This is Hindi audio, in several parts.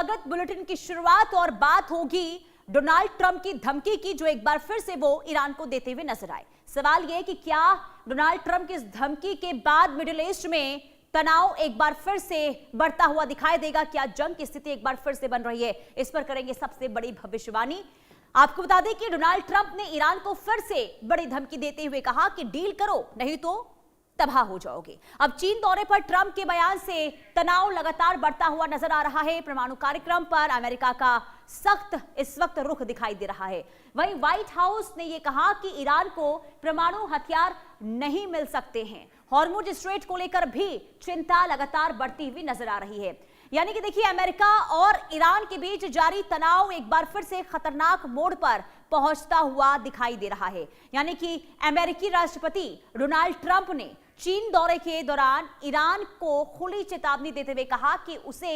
स्वागत। बुलेटिन की शुरुआत और बात होगी डोनाल्ड ट्रंप की धमकी की, जो एक बार फिर से वो ईरान को देते हुए नजर आए। सवाल यह कि क्या डोनाल्ड ट्रंप की इस धमकी के बाद मिडिल ईस्ट में तनाव एक बार फिर से बढ़ता हुआ दिखाई देगा? क्या जंग की स्थिति एक बार फिर से बन रही है? इस पर करेंगे सबसे बड़ी भविष्यवाणी। आपको बता दें कि डोनाल्ड ट्रंप ने ईरान को फिर से बड़ी धमकी देते हुए कहा कि डील करो, नहीं तो तबाह हो जाओगे। अब चीन दौरे पर ट्रंप के बयान से तनाव लगातार बढ़ता हुआ नजर आ रहा है। परमाणु कार्यक्रम पर अमेरिका का सख्त इस वक्त रुख दिखाई दे रहा है। वहीं व्हाइट हाउस ने यह कहा कि ईरान को परमाणु हथियार नहीं मिल सकते हैं। हॉर्मुज स्ट्रेट को लेकर भी चिंता लगातार बढ़ती हुई नजर आ रही है। यानी कि देखिए, अमेरिका और ईरान के बीच जारी तनाव एक बार फिर से खतरनाक मोड़ पर पहुंचता हुआ दिखाई दे रहा है। यानी कि अमेरिकी राष्ट्रपति डोनाल्ड ट्रंप ने चीन दौरे के दौरान ईरान को खुली चेतावनी देते हुए कहा कि उसे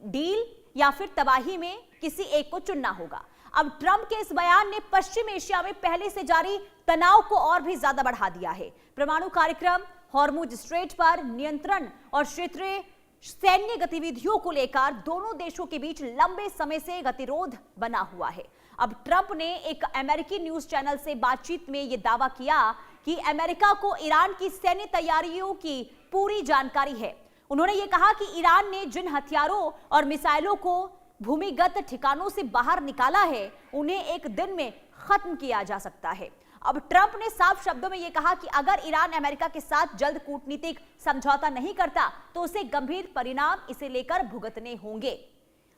डील या फिर तबाही में किसी एक को चुनना होगा। अब ट्रंप के इस बयान ने पश्चिम एशिया में पहले से जारी तनाव को और भी ज्यादा बढ़ा दिया है। परमाणु कार्यक्रम, हॉर्मुज स्ट्रेट पर नियंत्रण और क्षेत्रीय सैन्य गतिविधियों को लेकर दोनों देशों के बीच लंबे समय से गतिरोध बना हुआ है। अब ट्रंप ने एक अमेरिकी न्यूज चैनल से बातचीत में यह दावा किया कि अमेरिका को ईरान की सैन्य तैयारियों की पूरी जानकारी है। उन्होंने ये कहा कि ईरान ने जिन हथियारों और मिसाइलों को भूमिगत ठिकानों से बाहर निकाला है, उन्हें एक दिन में खत्म किया जा सकता है। अब ट्रंप ने साफ शब्दों में यह कहा कि अगर ईरान अमेरिका के साथ जल्द कूटनीतिक समझौता नहीं करता तो उसे गंभीर परिणाम इसे लेकर भुगतने होंगे।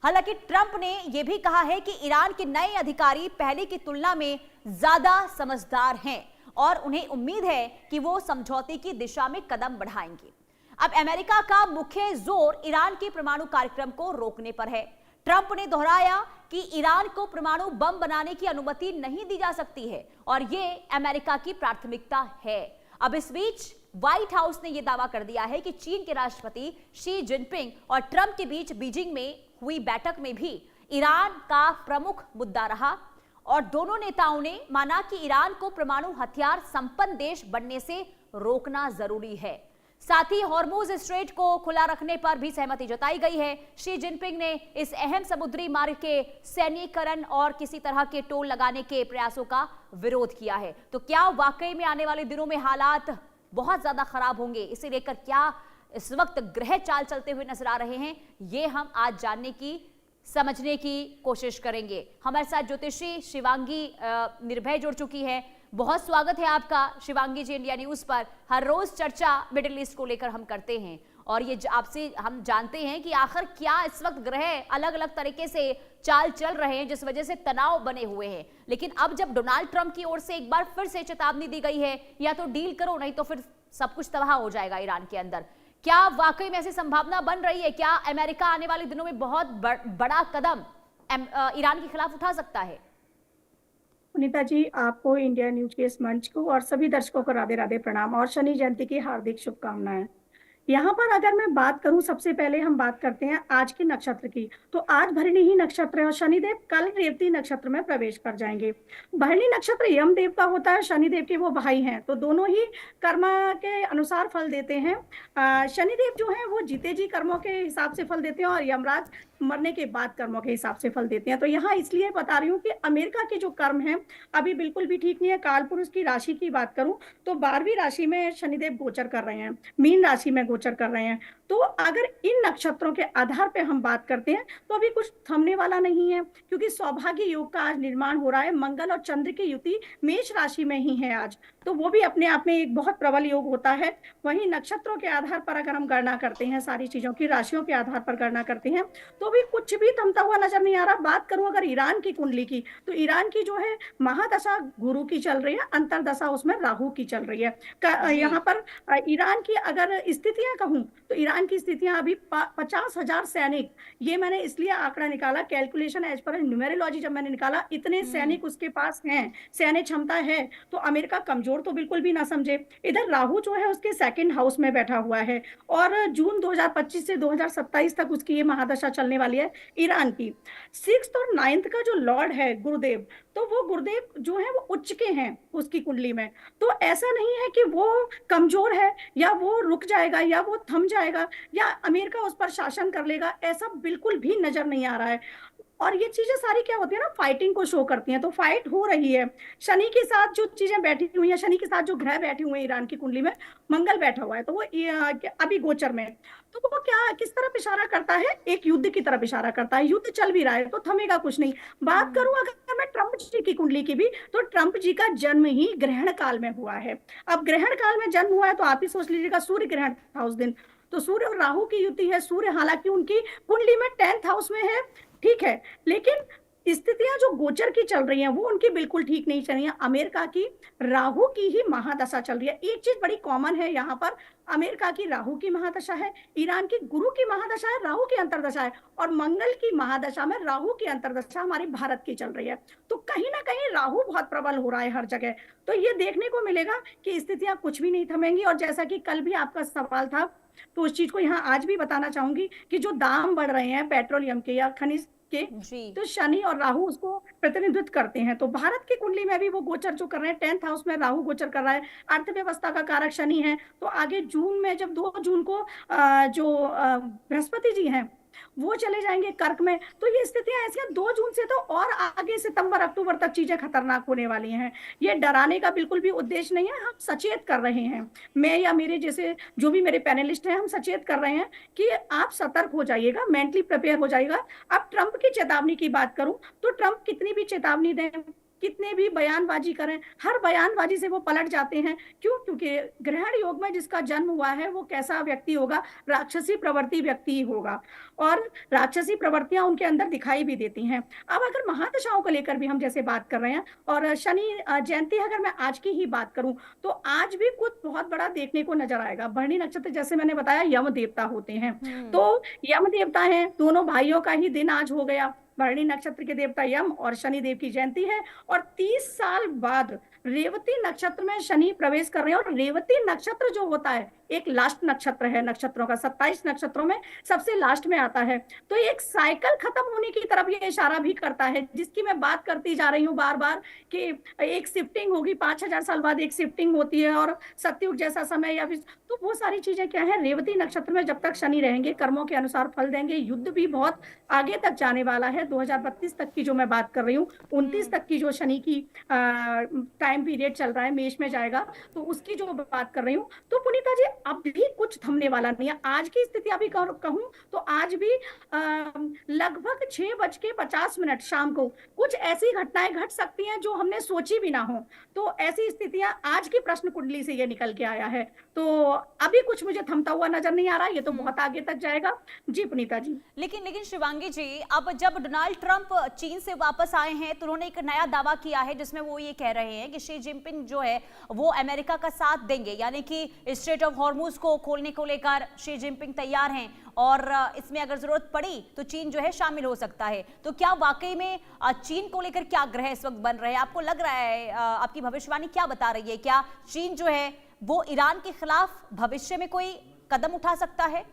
हालांकि ट्रंप ने यह भी कहा है कि ईरान के नए अधिकारी पहले की तुलना में ज्यादा समझदार हैं और उन्हें उम्मीद है कि वो समझौते की दिशा में कदम बढ़ाएंगे। अब अमेरिका का मुख्य जोर ईरान के परमाणु कार्यक्रम को रोकने पर है। ट्रंप ने दोहराया कि ईरान को परमाणु बम बनाने की अनुमति नहीं दी जा सकती है और ये अमेरिका की प्राथमिकता है। अब इस बीच व्हाइट हाउस ने यह दावा कर दिया है कि चीन के राष्ट्रपति शी जिनपिंग और ट्रंप के बीच बीजिंग में हुई बैठक में भी ईरान का प्रमुख मुद्दा रहा और दोनों नेताओं ने माना कि ईरान को परमाणु हथियार संपन्न देश बनने से रोकना जरूरी है। साथ ही हॉर्मुज स्ट्रेट को खुला रखने पर भी सहमति जताई गई है। शी जिनपिंग ने इस अहम समुद्री मार्ग के सैन्यीकरण और किसी तरह के टोल लगाने के प्रयासों का विरोध किया है। तो क्या वाकई में आने वाले दिनों में हालात बहुत ज्यादा खराब होंगे? इसे लेकर क्या इस वक्त ग्रह चाल चलते हुए नजर आ रहे हैं, ये हम आज जानने की, समझने की कोशिश करेंगे। हमारे साथ ज्योतिषी शिवांगी निर्भय जुड़ चुकी है। बहुत स्वागत है आपका शिवांगी जी इंडिया न्यूज पर। हर रोज चर्चा मिडिल ईस्ट को लेकर हम करते हैं और ये आपसे हम जानते हैं कि आखिर क्या इस वक्त ग्रह अलग अलग तरीके से चाल चल रहे हैं जिस वजह से तनाव बने हुए हैं। लेकिन अब जब डोनाल्ड ट्रंप की ओर से एक बार फिर से चेतावनी दी गई है, या तो डील करो नहीं तो फिर सब कुछ तबाह हो जाएगा ईरान के अंदर, क्या वाकई में ऐसी संभावना बन रही है? क्या अमेरिका आने वाले दिनों में बहुत बड़ा कदम ईरान के खिलाफ उठा सकता है? सुनीता जी, आपको इंडिया न्यूज के इस मंच को और सभी दर्शकों को राधे राधे प्रणाम और शनि जयंती की हार्दिक शुभकामनाएं। यहाँ पर अगर मैं बात करूं, सबसे पहले हम बात करते हैं आज के नक्षत्र की। तो आज भरणी ही नक्षत्र है और शनिदेव कल रेवती नक्षत्र में प्रवेश कर जाएंगे। भरणी नक्षत्र यमदेव का होता है, शनिदेव के वो भाई हैं, तो दोनों ही कर्म के अनुसार फल देते हैं। शनिदेव जो है वो जीते जी कर्मों के हिसाब से फल देते हैं और यमराज मरने के बाद कर्मों के हिसाब से फल देते हैं। तो यहाँ इसलिए बता रही हूँ कि अमेरिका के जो कर्म हैं अभी बिल्कुल भी ठीक नहीं है। काल पुरुष की राशि की बात करूं तो 12वीं राशि में शनिदेव गोचर कर रहे हैं, मीन राशि में गोचर कर रहे हैं। तो अगर इन नक्षत्रों के आधार पे हम बात करते हैं तो अभी कुछ थमने वाला नहीं है, क्योंकि सौभाग्य योग का आज निर्माण हो रहा है। मंगल और चंद्र की युति मेष राशि में ही है आज, तो वो भी अपने आप में एक बहुत प्रबल योग होता है। वहीं नक्षत्रों के आधार पर अगर हम गणना करते हैं, सारी चीजों की राशियों के आधार पर गणना करते हैं, तो भी कुछ भी थमता हुआ नजर नहीं आ रहा। बात करूं अगर ईरान की कुंडली की, तो ईरान की जो है महादशा गुरु की चल रही है, अंतरदशा उसमें राहु की चल रही है। यहाँ पर ईरान की अगर स्थितियां कहूं तो ईरान की स्थितियां अभी 50,000 सैनिक, ये मैंने इसलिए आंकड़ा निकाला, कैलकुलेशन एज पर न्यूमेरोलॉजी जब मैंने निकाला, इतने सैनिक उसके पास हैं, सैन्य क्षमता है, तो अमेरिका कमजोर तो बिल्कुल भी ना समझे। इधर राहु जो है उसके सेकंड हाउस में बैठा हुआ है और जून 2025 से 2027 तक उसकी ये महादशा चलने वाली है ईरान की। 6th और 9th का जो लॉर्ड है गुरुदेव, तो वो गुरुदेव जो है वो उच्च के हैं उसकी कुंडली में। तो ऐसा नहीं है कि वो कमजोर है या वो रुक जाएगा या वो थम जाएगा, जाएगा या अमेरिका उस पर शासन कर लेगा, ऐसा बिल्कुल भी नजर नहीं आ रहा है। और ये चीजें सारी क्या होती है ना, फाइटिंग को शो करती हैं। तो फाइट हो रही है। शनि के साथ जो चीजें बैठी हुई हैं, शनि के साथ जो ग्रह बैठे हुए हैं ईरान की कुंडली में, मंगल बैठा हुआ है, तो वो अभी गोचर में है। तो वो क्या किस तरफ इशारा करता है, एक युद्ध की तरफ इशारा करता है। युद्ध चल भी रहा है तो थमेगा कुछ नहीं। बात करूं अगर मैं ट्रंप जी की कुंडली की भी, तो ट्रंप जी का जन्म ही ग्रहण काल में हुआ है। अब ग्रहण काल में जन्म हुआ है तो आप ही सोच लीजिएगा, सूर्य ग्रहण था उस दिन। तो सूर्य और राहु की युति है। सूर्य हालांकि उनकी कुंडली में 10th हाउस में है, ठीक है, लेकिन स्थितियां जो गोचर की चल रही हैं वो उनकी बिल्कुल ठीक नहीं चल रही हैं। अमेरिका की राहु की ही महादशा चल रही है। एक चीज बड़ी कॉमन है यहाँ पर, अमेरिका की राहु की महादशा है, ईरान की गुरु की महादशा है, राहु की अंतर्दशा है, और मंगल की महादशा में राहु की अंतर्दशा हमारे भारत की चल रही है। तो कहीं ना कहीं राहु बहुत प्रबल हो रहा है हर जगह। तो ये देखने को मिलेगा कि स्थितियां कुछ भी नहीं थमेंगी। और जैसा कि कल भी आपका सवाल था, तो उस चीज को यहाँ आज भी बताना चाहूंगी कि जो दाम बढ़ रहे हैं पेट्रोलियम के या खनिज के, जी। तो शनि और राहु उसको प्रतिनिधित्व करते हैं। तो भारत की कुंडली में भी वो गोचर जो कर रहे हैं, 10th हाउस में राहु गोचर कर रहा है, अर्थव्यवस्था का कारक शनि है। तो आगे जून में, जब 2 जून को जो बृहस्पति जी हैं वो चले जाएंगे कर्क में, तो ये स्थितियां ऐसी हैं। 2 जून से तो और आगे सितंबर अक्टूबर तक चीजें खतरनाक होने वाली हैं। ये डराने का बिल्कुल भी उद्देश्य नहीं है, हम सचेत कर रहे हैं। मैं या मेरे जैसे जो भी मेरे पैनलिस्ट हैं, हम सचेत कर रहे हैं कि आप सतर्क हो जाइएगा, मेंटली प्रिपेयर हो जाइएगा। अब ट्रंप की चेतावनी की बात करूं, तो ट्रंप कितनी भी चेतावनी दें, कितने भी बयानबाजी करें, हर बयानबाजी से वो पलट जाते हैं। क्यों? क्योंकि ग्रहण योग में जिसका जन्म हुआ है वो कैसा व्यक्ति होगा, राक्षसी प्रवृत्ति व्यक्ति ही होगा, और राक्षसी प्रवृत्तियां उनके अंदर दिखाई भी देती हैं। अब अगर महादशाओं को लेकर भी हम जैसे बात कर रहे हैं, और शनि जयंती अगर मैं आज की ही बात करूं, तो आज भी कुछ बहुत बड़ा देखने को नजर आएगा। भरणी नक्षत्र जैसे मैंने बताया यम देवता होते हैं, तो यम देवता है, दोनों भाइयों का ही दिन आज हो गया। भरणी नक्षत्र के देवता यम और शनि देव की जयंती है। और 30 साल बाद रेवती नक्षत्र में शनि प्रवेश कर रहे हैं। और रेवती नक्षत्र जो होता है एक लास्ट नक्षत्र है नक्षत्रों का, 27 नक्षत्रों में सबसे लास्ट में आता है। तो एक साइकिल खत्म होने की तरफ ये इशारा भी करता है, जिसकी मैं बात करती जा रही हूँ बार बार कि एक शिफ्टिंग होगी, 5000 साल बाद एक शिफ्टिंग होती है, और सतयुग जैसा समय या फिर, तो वो सारी चीजें क्या है, रेवती नक्षत्र में जब तक शनि रहेंगे कर्मों के अनुसार फल देंगे। युद्ध भी बहुत आगे तक जाने वाला है, 2032 तक की जो मैं बात कर रही हूँ, 29 तक की जो शनि की टाइम पीरियड चल रहा है, मेष में जाएगा, तो उसकी जो बात कर रही हूँ। तो पुनीता जी अब भी कुछ थमने वाला नहीं है। आज की स्थिति अभी कहूं तो आज भी लगभग 6:50 शाम को कुछ ऐसी घटनाएं घट सकती हैं जो हमने सोची भी ना हो। तो ऐसी स्थितियां आज की प्रश्न कुंडली से ये निकल के आया है। तो अभी कुछ मुझे थमता हुआ नजर नहीं आ रहा, ये तो बहुत आगे तक जाएगा। जी पुनीता जी। लेकिन शिवांगी जी, अब जब डोनाल्ड ट्रंप चीन से वापस आए हैं तो उन्होंने एक नया दावा किया है, जिसमें वो ये कह रहे हैं कि शी जिनपिंग जो है वो अमेरिका का साथ देंगे, यानी कि स्ट्रेट ऑफ हॉर्मुज को खोलने को लेकर शी जिनपिंग तैयार हैं, और इसमें अगर जरूरत पड़ी तो चीन जो है शामिल हो सकता है। तो क्या वाकई में चीन को लेकर क्या ग्रह इस वक्त बन रहे हैं, आपको लग रहा है, आपकी भविष्यवाणी क्या बता रही है, क्या चीन जो है वो ईरान के खिलाफ भविष्य में कोई कदम उठा सकता है?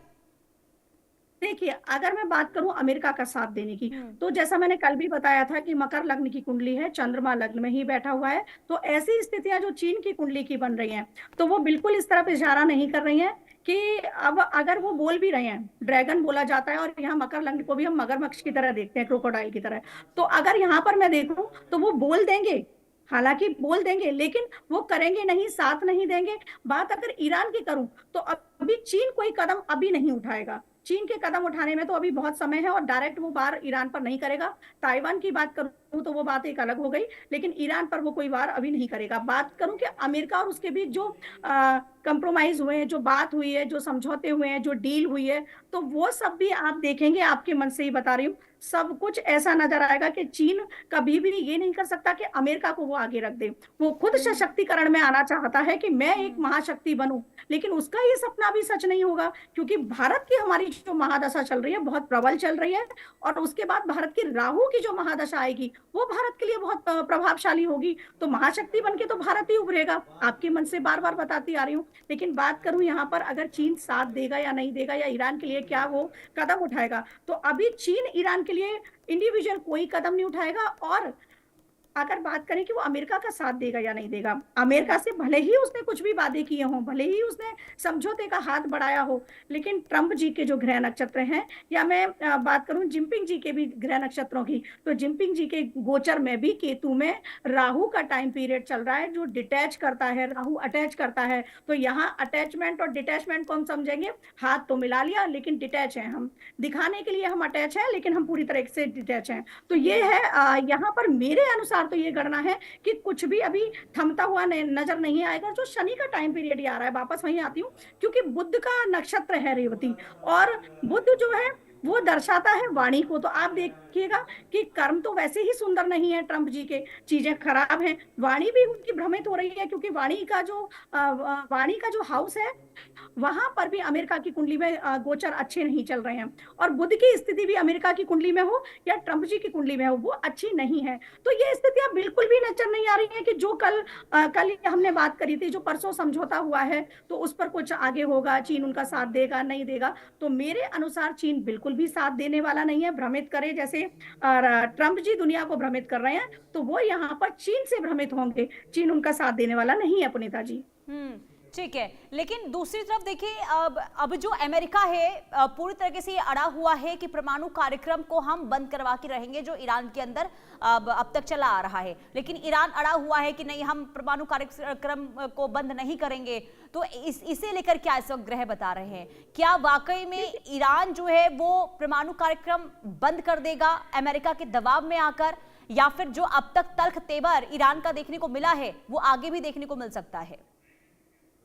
देखिए, अगर मैं बात करूं अमेरिका का साथ देने की, तो जैसा मैंने कल भी बताया था कि मकर लग्न की कुंडली है, चंद्रमा लग्न में ही बैठा हुआ है। तो ऐसी स्थितियां जो चीन की कुंडली की बन रही हैं, तो वो बिल्कुल इस तरफ इशारा नहीं कर रही हैं कि अब अगर वो बोल भी रहे हैं, ड्रैगन बोला जाता है, और यहाँ मकर लग्न को भी हम मगरमच्छ की तरह देखते हैं, क्रोकोडाइल की तरह। तो अगर यहाँ पर मैं देखूं तो वो बोल देंगे, हालांकि बोल देंगे, लेकिन वो करेंगे नहीं, साथ नहीं देंगे। बात अगर ईरान की करूं तो अभी चीन कोई कदम अभी नहीं उठाएगा। चीन के कदम उठाने में तो अभी बहुत समय है, और डायरेक्ट वो वार ईरान पर नहीं करेगा। ताइवान की बात करूं तो वो बात एक अलग हो गई, लेकिन ईरान पर वो कोई वार अभी नहीं करेगा। बात करूं कि अमेरिका और उसके बीच जो कंप्रोमाइज हुए हैं, जो बात हुई है, जो समझौते हुए हैं, जो डील हुई है, तो वो सब भी आप देखेंगे, आपके मन से ही बता रही हूँ, सब कुछ ऐसा नजर आएगा कि चीन कभी भी ये नहीं कर सकता कि अमेरिका को वो आगे रख दे। वो खुद सशक्तिकरण में आना चाहता है कि मैं एक महाशक्ति बनूं, लेकिन उसका ये सपना भी सच नहीं होगा, क्योंकि भारत की हमारी जो महादशा चल रही है बहुत प्रबल चल रही है, और उसके बाद भारत की राहु की जो महादशा आएगी वो भारत के लिए बहुत प्रभावशाली होगी। तो महाशक्ति बनके तो भारत ही उभरेगा, आपके मन से बार बार बताती आ रही हूँ। लेकिन बात करूं यहाँ पर अगर चीन साथ देगा या नहीं देगा, या ईरान के लिए क्या वो कदम उठाएगा, तो अभी चीन ईरान के लिए इंडिविजुअल कोई कदम नहीं उठाएगा। और अगर बात करें कि वो अमेरिका का साथ देगा या नहीं देगा, अमेरिका से भले ही उसने कुछ भी वादे किए हों, भले ही उसने समझौते का हाथ बढ़ाया हो, लेकिन ट्रंप जी के जो ग्रह नक्षत्र हैं, या मैं बात करूं जिनपिंग जी के भी ग्रह नक्षत्रों की, तो जिनपिंग जी के गोचर में भी केतु में राहु का टाइम पीरियड चल रहा है, जो डिटैच करता है, राहु अटैच करता है। तो यहाँ अटैचमेंट और डिटैचमेंट को हम समझेंगे, हाथ तो मिला लिया लेकिन डिटैच है हम, दिखाने के लिए हम अटैच हैं लेकिन हम पूरी तरह से डिटैच हैं। तो ये है यहाँ पर मेरे अनुसार तो ये गणना है कि कुछ भी अभी थमता हुआ नजर नहीं आएगा। जो शनि का टाइम पीरियड आ रहा है, वापस वहीं आती हूँ, क्योंकि बुध का नक्षत्र है रेवती, और बुध जो है वो दर्शाता है वाणी को। तो आप देखिएगा कि कर्म तो वैसे ही सुंदर नहीं है ट्रंप जी के, चीजें खराब हैं, वाणी भी उनकी भ्रमित हो रही है, क्योंकि वाणी का जो हाउस है वहां पर भी अमेरिका की कुंडली में गोचर अच्छे नहीं चल रहे हैं, और बुध की स्थिति भी अमेरिका की कुंडली में हो या ट्रंप जी की कुंडली में हो, वो अच्छी नहीं है। तो ये स्थितियां बिल्कुल भी नजर नहीं आ रही हैं कि जो कल हमने बात करी थी, जो परसों समझौता हुआ है, तो उस पर कुछ आगे होगा, चीन उनका साथ देगा नहीं देगा। तो मेरे अनुसार चीन बिल्कुल भी साथ देने वाला नहीं है, भ्रमित करे जैसे ट्रंप जी दुनिया को भ्रमित कर रहे हैं, तो वो यहाँ पर चीन से भ्रमित होंगे, चीन उनका साथ देने वाला नहीं है पुनीता जी। ठीक है, लेकिन दूसरी तरफ देखिए, अब जो अमेरिका है पूरी तरीके से ये अड़ा हुआ है कि परमाणु कार्यक्रम को हम बंद करवा के रहेंगे, जो ईरान के अंदर अब तक चला आ रहा है। लेकिन ईरान अड़ा हुआ है कि नहीं, हम परमाणु कार्यक्रम को बंद नहीं करेंगे। तो इसे लेकर क्या इस वक्त ग्रह बता रहे हैं? क्या वाकई में ईरान जो है वो परमाणु कार्यक्रम बंद कर देगा अमेरिका के दबाव में आकर, या फिर जो अब तक तल्ख तेवर ईरान का देखने को मिला है वो आगे भी देखने को मिल सकता है?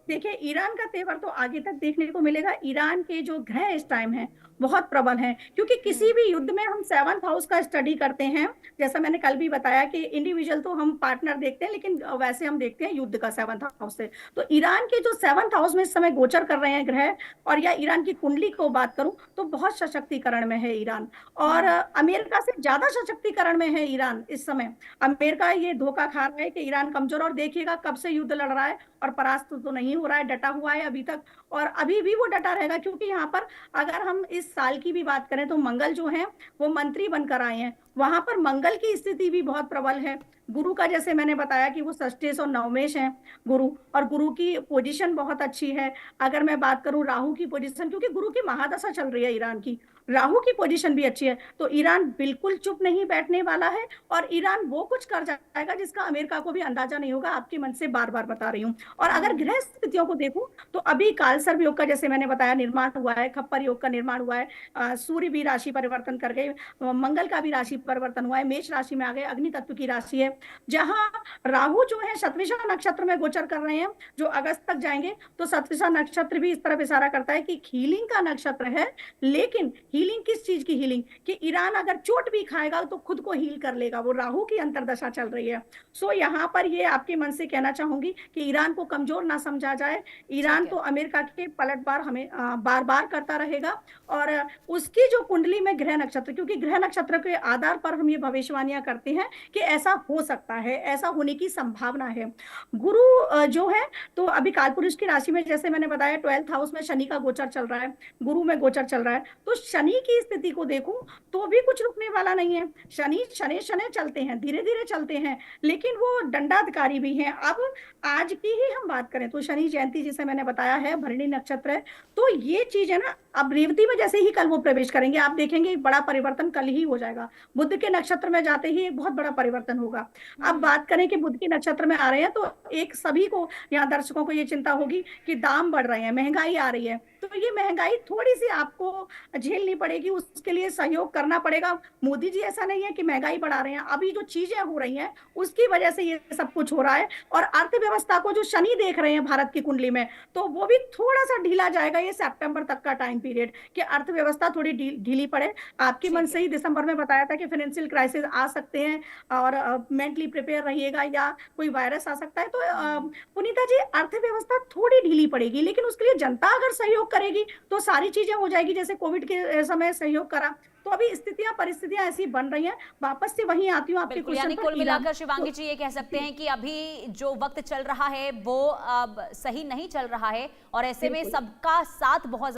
देखिए, ईरान का तेवर तो आगे तक देखने को मिलेगा। ईरान के जो ग्रह इस टाइम है बहुत प्रबल हैं, क्योंकि किसी भी युद्ध में हम 7th हाउस का स्टडी करते हैं। जैसा मैंने कल भी बताया कि इंडिविजुअल तो हम पार्टनर देखते हैं, लेकिन वैसे हम देखते हैं युद्ध का 7th हाउस से। तो ईरान के जो 7th हाउस में इस समय गोचर कर रहे हैं ग्रह, और या ईरान की कुंडली को बात करूं तो बहुत सशक्तिकरण में है ईरान, और अमेरिका से ज्यादा सशक्तिकरण में है ईरान इस समय। अमेरिका ये धोखा खा रहा है कि ईरान कमजोर, और देखिएगा कब से युद्ध लड़ रहा है और परास्त तो नहीं हो रहा है, डटा हुआ है अभी तक, और अभी भी वो डटा रहेगा। क्योंकि यहाँ पर अगर हम इस साल की भी बात करें तो मंगल जो है वो मंत्री बनकर आए हैं, वहां पर मंगल की स्थिति भी बहुत प्रबल है। गुरु का जैसे मैंने बताया कि वो षष्ठेश और नवमेश है गुरु, और गुरु की पोजीशन बहुत अच्छी है। अगर मैं बात करूं राहु की पोजीशन, क्योंकि गुरु की महादशा चल रही है ईरान की, राहु की पोजीशन भी अच्छी है। तो ईरान बिल्कुल चुप नहीं बैठने वाला है, और ईरान वो कुछ कर जाएगा जिसका अमेरिका को भी अंदाजा नहीं होगा। आपके मन से बार बार बता रही हूँ। और अगर ग्रह स्थितियों को देखूं तो अभी कालसर्प योग का जैसे मैंने बताया निर्माण हुआ है, खप्पर योग का निर्माण हुआ है, सूर्य भी राशि परिवर्तन कर गए, मंगल का भी राशि परिवर्तन हुआ है, मेष राशि में आ गए, अग्नि तत्व की राशि है। जहां राहु जो है शतभिषा नक्षत्र में गोचर कर रहे हैं, जो अगस्त तक जाएंगे, तो शतभिषा नक्षत्र भी इस तरफ इशारा करता है कि हीलिंग का नक्षत्र है। लेकिन हीलिंग किस चीज की हीलिंग, कि ईरान अगर चोट भी खाएगा तो खुद को हील कर लेगा, वो राहु की अंतर्दशा चल रही है। सो यहाँ पर ये आपके मन से कहना चाहूंगी कि ईरान को कमजोर ना समझा जाए। ईरान तो अमेरिका के पलटवार हमें बार बार करता रहेगा, और उसकी जो कुंडली में ग्रह नक्षत्र, क्योंकि ग्रह नक्षत्र के आधार पर हम ये भविष्यवाणियां करते हैं कि ऐसा हो सकता है, ऐसा होने की संभावना है। गुरु जो है तो अभी कालपुरुष की राशि में जैसे मैंने बताया 12th हाउस में शनि का गोचर चल रहा है, गुरु में गोचर चल रहा है। तो शनि की स्थिति को देखूं तो भी कुछ रुकने वाला नहीं है। शनि शनि शनि चलते हैं, धीरे धीरे चलते हैं, लेकिन वो दंडाधिकारी भी हैं। अब आज की ही हम बात करें तो शनि जयंती जिसे मैंने बताया है, भरणी नक्षत्र है, तो ये चीज है ना, अब रेवती में जैसे ही कल वो प्रवेश करेंगे आप देखेंगे एक बड़ा परिवर्तन कल ही हो जाएगा। बुध के नक्षत्र में जाते ही एक बहुत बड़ा परिवर्तन होगा। अब बात करें कि बुध के नक्षत्र में आ रहे हैं, तो एक सभी को यहाँ दर्शकों को ये चिंता होगी कि दाम बढ़ रहे हैं, महंगाई आ रही है, तो ये महंगाई थोड़ी सी आपको झेलनी पड़ेगी, उसके लिए सहयोग करना पड़ेगा। मोदी जी ऐसा नहीं है कि महंगाई बढ़ा रहे हैं, अभी जो चीजें हो रही हैं उसकी वजह से ये सब कुछ हो रहा है। और अर्थव्यवस्था को जो शनि देख रहे हैं भारत की कुंडली में, तो वो भी थोड़ा सा ढीला जाएगा ये सितंबर तक का टाइम पीरियड, कि अर्थव्यवस्था थोड़ी ढीली पड़े। आपके मन से ही दिसंबर में बताया था कि फाइनेंशियल क्राइसिस आ सकते हैं, और मेंटली प्रिपेयर रहिएगा, या कोई वायरस आ सकता है। तो पुनीता जी, अर्थव्यवस्था थोड़ी ढीली पड़ेगी, लेकिन उसके लिए जनता अगर सहयोग करेगी तो सारी चीजें हो जाएगी, जैसे कोविड के समय सहयोग करा। तो अभी स्थितियां परिस्थितियां ऐसी बन रही हैं। वापस से वहीं आती हूँ आपके क्वेश्चन पर। कुल मिलाकर शिवांगी जी ये कह सकते हैं कि अभी जो वक्त चल रहा है वो अब सही नहीं चल रहा है, और ऐसे में सबका साथ बहुत